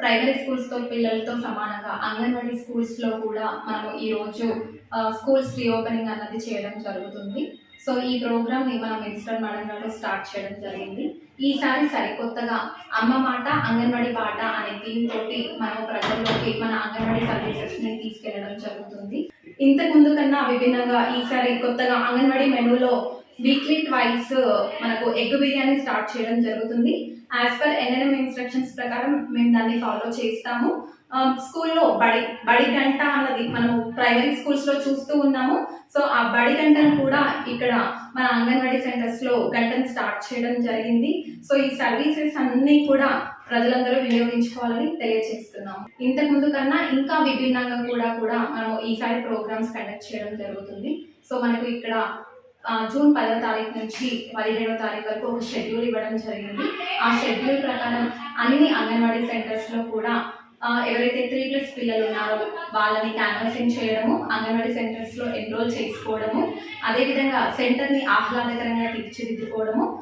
Primary స్కూల్స్తో పిల్లలతో సమానంగా అంగన్వాడీ స్కూల్స్లో కూడా మనము ఈరోజు స్కూల్స్ రీఓపెనింగ్ అన్నది చేయడం జరుగుతుంది. సో ఈ ప్రోగ్రామ్ని మన మినిస్టర్ మేడం గారు స్టార్ట్ చేయడం జరిగింది. ఈసారి సరికొత్తగా అమ్మ మాట అంగన్వాడీ బాట అనే థీమ్ తోటి మనం ప్రజల్లోకి మన అంగన్వాడీ సర్వీసెస్ని తీసుకెళ్లడం జరుగుతుంది. ఇంతకు ముందు కన్నా విభిన్నంగా ఈసారి కొత్తగా అంగన్వాడీ మెనూలో వీక్లీ ట్వైస్ మనకు ఎగ్ బిర్యానీ స్టార్ట్ చేయడం జరుగుతుంది. యాజ్ పర్ ఎన్ఎన్ఎం ఇన్స్ట్రక్షన్స్ ప్రకారం మేము దాన్ని ఫాలో చేస్తాము. స్కూల్లో బడి గంట అన్నది మనం ప్రైమరీ స్కూల్స్లో చూస్తూ ఉన్నాము. సో ఆ బడి గంటను కూడా ఇక్కడ మన అంగన్వాడీ సెంటర్స్లో గంటను స్టార్ట్ చేయడం జరిగింది. సో ఈ సర్వీసెస్ అన్నీ కూడా ప్రజలందరూ వినియోగించుకోవాలని తెలియజేస్తున్నాము. ఇంతకుముందు కన్నా ఇంకా విభిన్నంగా కూడా మనం ఈసారి ప్రోగ్రామ్స్ కండక్ట్ చేయడం జరుగుతుంది. సో మనకు ఇక్కడ జూన్ 10వ తారీఖు నుంచి 17వ తారీఖు వరకు ఒక షెడ్యూల్ ఇవ్వడం జరిగింది. ఆ షెడ్యూల్ ప్రకారం అన్ని అంగన్వాడీ సెంటర్స్లో కూడా ఎవరైతే 3+ పిల్లలు ఉన్నారో వాళ్ళని క్యాన్వాసింగ్ చేయడము, అంగన్వాడీ సెంటర్స్లో ఎన్రోల్ చేసుకోవడము, అదేవిధంగా సెంటర్ని ఆహ్లాదకరంగా తీర్చిదిద్దుకోవడము,